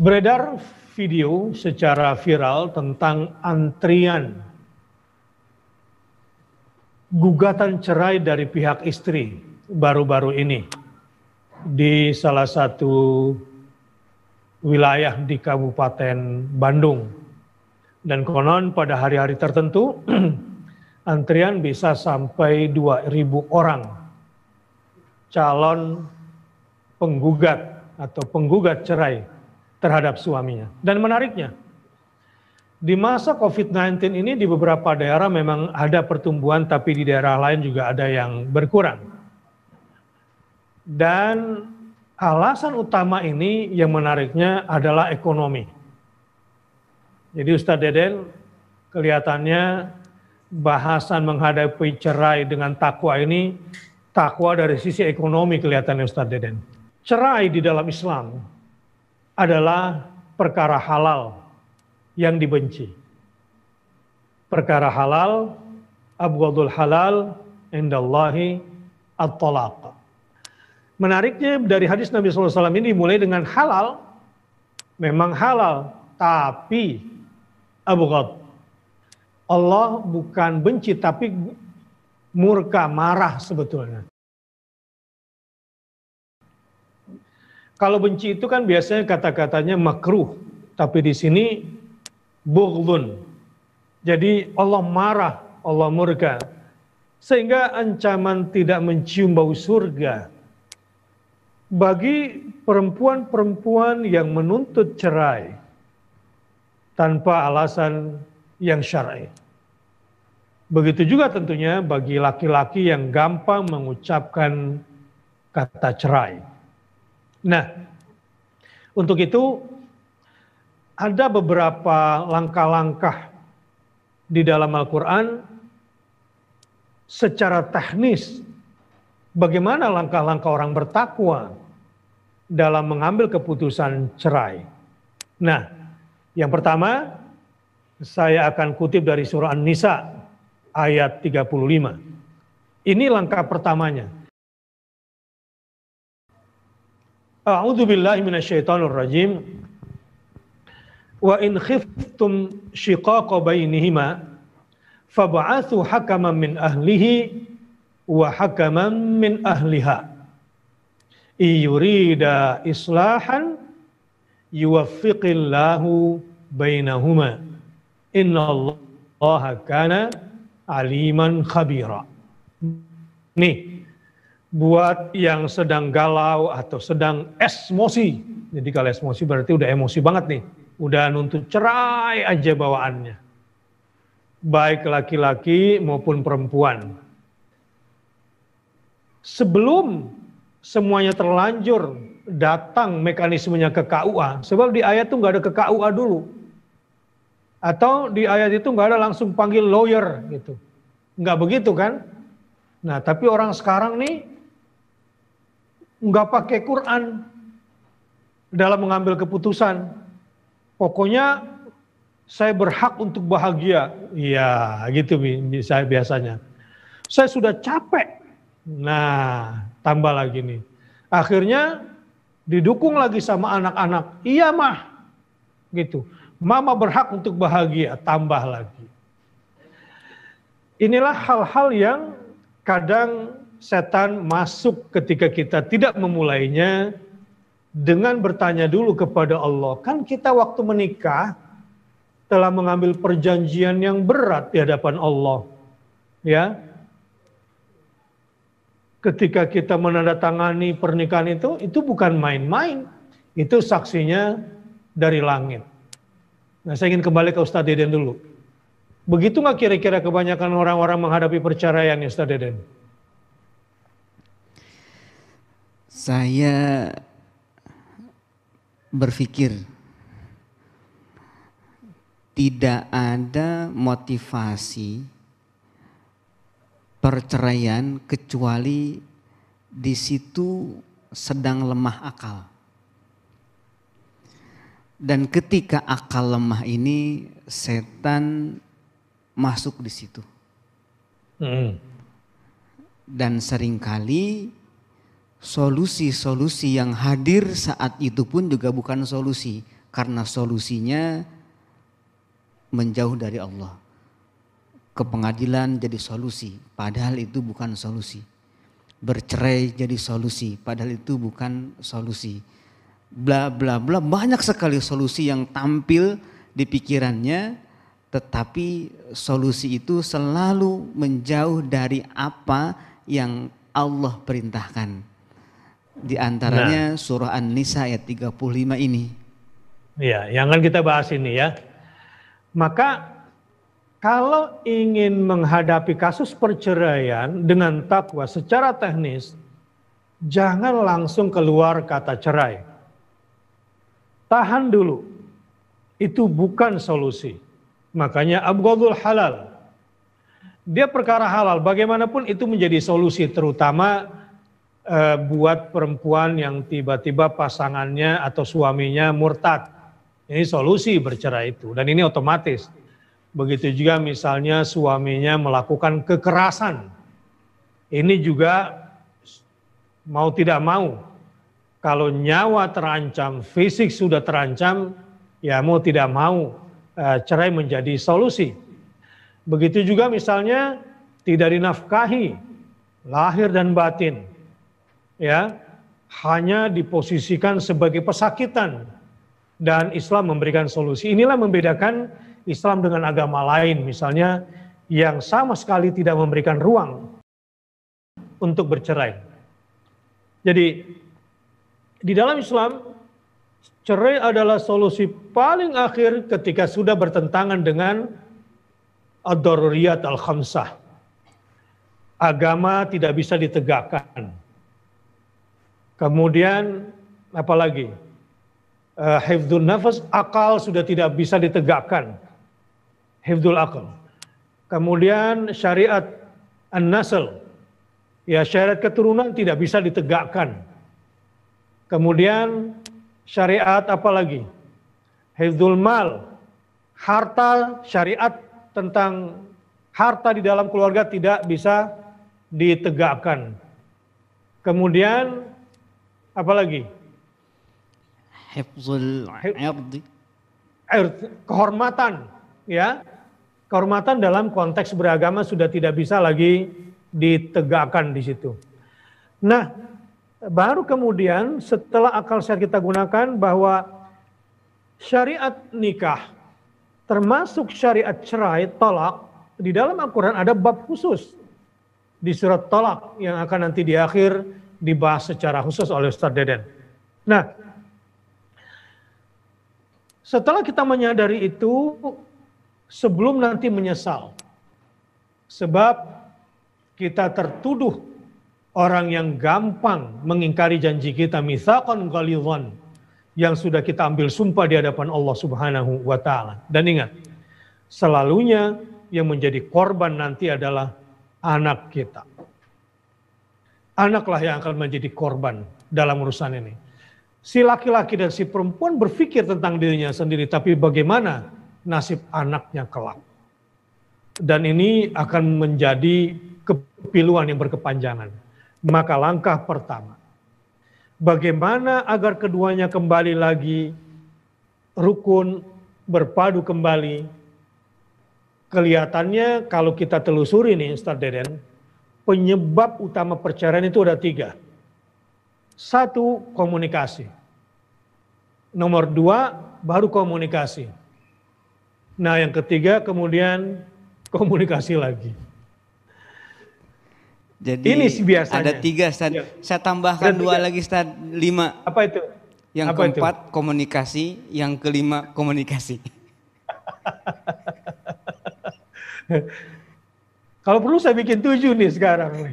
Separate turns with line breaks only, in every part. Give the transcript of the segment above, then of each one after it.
Beredar video secara viral tentang antrian gugatan cerai dari pihak istri baru-baru ini di salah satu wilayah di Kabupaten Bandung. Dan konon pada hari-hari tertentu antrian bisa sampai 2.000 orang calon penggugat atau penggugat cerai terhadap suaminya. Dan menariknya, di masa COVID-19 ini di beberapa daerah memang ada pertumbuhan, tapi di daerah lain juga ada yang berkurang. Dan alasan utama ini yang menariknya adalah ekonomi. Jadi Ustadz Deden, kelihatannya bahasan menghadapi cerai dengan takwa ini, takwa dari sisi ekonomi kelihatannya Ustadz Deden. Cerai di dalam Islam adalah perkara halal yang dibenci. Perkara halal, abghadul halal indallahi at-talaq. Menariknya dari hadis Nabi SAW ini dimulai dengan halal, memang halal, tapi abghad. Allah bukan benci tapi murka, marah sebetulnya. Kalau benci itu kan biasanya kata-katanya makruh, tapi di sini bughdun. Jadi Allah marah, Allah murka. Sehingga ancaman tidak mencium bau surga bagi perempuan-perempuan yang menuntut cerai tanpa alasan yang syar'i. Begitu juga tentunya bagi laki-laki yang gampang mengucapkan kata cerai. Nah, untuk itu ada beberapa langkah-langkah di dalam Al-Quran secara teknis bagaimana langkah-langkah orang bertakwa dalam mengambil keputusan cerai. Nah, yang pertama saya akan kutip dari surah An-Nisa ayat 35. Ini langkah pertamanya. A'udzu billahi minasyaitonir rajim. Wa in khiftum shiqaqa bainihima fab'atsu hakaman min ahlihi wa hakaman min ahliha. Yurida islahan yuwaffiqillahu bainahuma. Innallaha kana aliman khabira. Nih, buat yang sedang galau atau sedang emosi. Jadi kalau emosi berarti udah emosi banget nih. Udah nuntut cerai aja bawaannya. Baik laki-laki maupun perempuan. Sebelum semuanya terlanjur datang mekanismenya ke KUA. Sebab di ayat itu nggak ada ke KUA dulu. Atau di ayat itu nggak ada langsung panggil lawyer gitu. Nggak begitu kan? Nah tapi orang sekarang nih nggak pakai Quran dalam mengambil keputusan. Pokoknya saya berhak untuk bahagia. Iya, gitu bisa biasanya. Saya sudah capek. Nah, tambah lagi nih. Akhirnya didukung lagi sama anak-anak. Iya mah, gitu. Mama berhak untuk bahagia. Tambah lagi. Inilah hal-hal yang kadang setan masuk ketika kita tidak memulainya dengan bertanya dulu kepada Allah. Kan kita waktu menikah telah mengambil perjanjian yang berat di hadapan Allah. Ya. Ketika kita menandatangani pernikahan itu bukan main-main. Itu saksinya dari langit. Nah, saya ingin kembali ke Ustadz Deden dulu. Begitu nggak kira-kira kebanyakan orang-orang menghadapi perceraian ya Ustadz Deden?
Saya berpikir tidak ada motivasi perceraian kecuali di situ sedang lemah akal. Dan ketika akal lemah ini setan masuk di situ. Dan seringkali solusi-solusi yang hadir saat itu pun juga bukan solusi. karena solusinya menjauh dari Allah. Ke pengadilan jadi solusi, padahal itu bukan solusi. Bercerai jadi solusi, padahal itu bukan solusi. Bla bla bla, banyak sekali solusi yang tampil di pikirannya, tetapi solusi itu selalu menjauh dari apa yang Allah perintahkan. Di antaranya surah An-Nisa ayat 35 ini.
Ya, yang akan kita bahas ini ya. Maka kalau ingin menghadapi kasus perceraian dengan takwa secara teknis, jangan langsung keluar kata cerai. Tahan dulu. Itu bukan solusi. Makanya abghadul halal. Dia perkara halal, bagaimanapun itu menjadi solusi, terutama buat perempuan yang tiba-tiba pasangannya atau suaminya murtad. Ini solusi bercerai itu, dan ini otomatis. Begitu juga misalnya suaminya melakukan kekerasan. Ini juga mau tidak mau, kalau nyawa terancam, fisik sudah terancam, ya mau tidak mau cerai menjadi solusi. Begitu juga misalnya tidak dinafkahi, lahir dan batin, ya hanya diposisikan sebagai pesakitan. Dan Islam memberikan solusi. Inilah membedakan Islam dengan agama lain, misalnya yang sama sekali tidak memberikan ruang untuk bercerai. Jadi di dalam Islam, cerai adalah solusi paling akhir ketika sudah bertentangan dengan ad-daruriyat al-khamsah. Agama tidak bisa ditegakkan. Kemudian apalagi? Hifdzun nafas, akal sudah tidak bisa ditegakkan. Hifdzul akal. Kemudian syariat an-nasl, ya syariat keturunan tidak bisa ditegakkan. Kemudian syariat apa lagi? Hifdzul mal, harta, syariat tentang harta di dalam keluarga tidak bisa ditegakkan. Kemudian apa lagi?
Hifdzul irdi.
Kehormatan, ya. Kehormatan dalam konteks beragama sudah tidak bisa lagi ditegakkan di situ. Nah, baru kemudian setelah akal sehat kita gunakan bahwa syariat nikah termasuk syariat cerai, talak, di dalam Al-Quran ada bab khusus di surat talak yang akan nanti di akhir dibahas secara khusus oleh Ustaz Deden. Nah, setelah kita menyadari itu, sebelum nanti menyesal, sebab kita tertuduh orang yang gampang mengingkari janji kita, mitsaqan ghalidhan, yang sudah kita ambil sumpah di hadapan Allah Subhanahu wa taala. Dan ingat, selalunya yang menjadi korban nanti adalah anak kita. Anaklah yang akan menjadi korban dalam urusan ini. Si laki-laki dan si perempuan berpikir tentang dirinya sendiri, tapi bagaimana nasib anaknya kelak. Dan ini akan menjadi kepiluan yang berkepanjangan. Maka langkah pertama, bagaimana agar keduanya kembali lagi rukun, berpadu kembali. Kelihatannya kalau kita telusuri nih Ustaz Deden, penyebab utama perceraian itu ada 3. 1, komunikasi. Nomor 2, baru komunikasi. Nah yang ketiga kemudian komunikasi lagi.
Jadi
ini sih biasanya.
Ada 3 Ustaz. Ya. Saya tambahkan 2 lagi Ustaz, 5.
Apa itu?
Yang
apa
keempat
itu?
Komunikasi, yang kelima komunikasi.
Kalau perlu saya bikin 7 nih sekarang.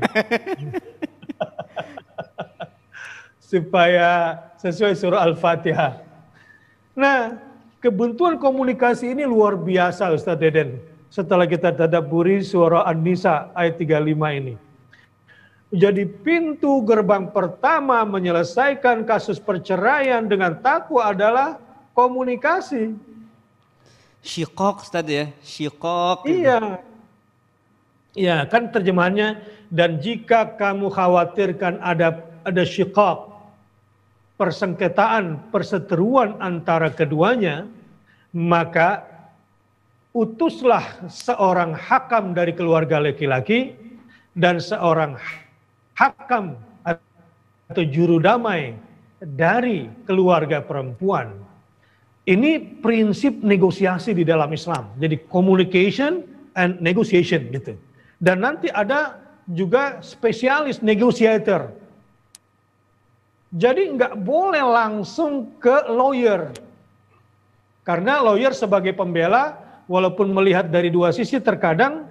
Supaya sesuai surah Al-Fatihah. Nah, kebuntuan komunikasi ini luar biasa Ustaz Deden. Setelah kita tadabburi surah An-Nisa ayat 35 ini. Jadi pintu gerbang pertama menyelesaikan kasus perceraian dengan takwa adalah komunikasi.
Syiqaq Ustaz ya, syiqaq.
Iya. Ya, kan terjemahannya, dan jika kamu khawatirkan ada syiqaq, persengketaan perseteruan antara keduanya, maka utuslah seorang hakam dari keluarga laki-laki dan seorang hakam atau juru damai dari keluarga perempuan. Ini prinsip negosiasi di dalam Islam. Jadi communication and negotiation gitu. Dan nanti ada juga spesialis negotiator. Jadi nggak boleh langsung ke lawyer. Karena lawyer sebagai pembela, walaupun melihat dari dua sisi, terkadang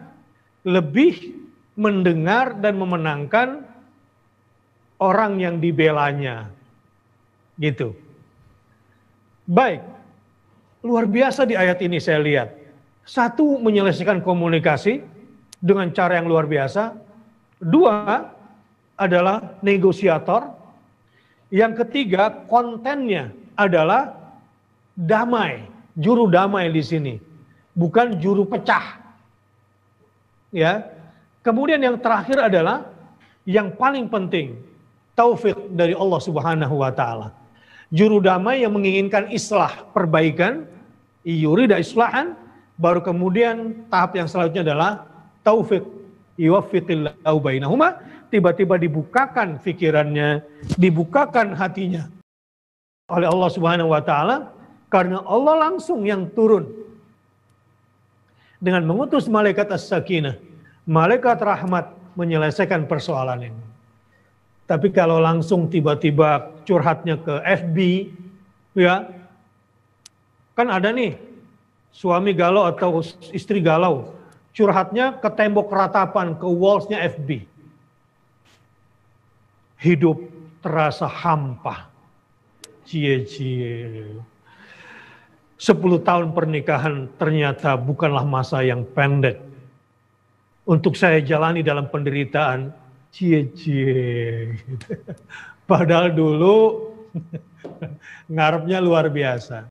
lebih mendengar dan memenangkan orang yang dibelanya. Gitu. Baik, luar biasa di ayat ini saya lihat. Satu, menyelesaikan komunikasi dengan cara yang luar biasa. Dua, adalah negosiator. Yang ketiga, kontennya adalah damai, juru damai di sini, bukan juru pecah. Ya. Kemudian yang terakhir adalah yang paling penting, taufik dari Allah Subhanahu wa taala. Juru damai yang menginginkan islah, perbaikan, yurida islahan, baru kemudian tahap yang selanjutnya adalah taufik, yuwaffiqillahu bainahuma, tiba-tiba dibukakan pikirannya, dibukakan hatinya oleh Allah Subhanahu wa taala, karena Allah langsung yang turun dengan mengutus malaikat as-sakinah, malaikat rahmat, menyelesaikan persoalan ini. Tapi kalau langsung tiba-tiba curhatnya ke FB, ya, kan ada nih suami galau atau istri galau, curhatnya ke tembok ratapan, ke wallsnya FB. Hidup terasa hampa. Cie-cie. 10 tahun pernikahan ternyata bukanlah masa yang pendek. Untuk saya jalani dalam penderitaan, cie-cie. Padahal dulu ngarepnya luar biasa.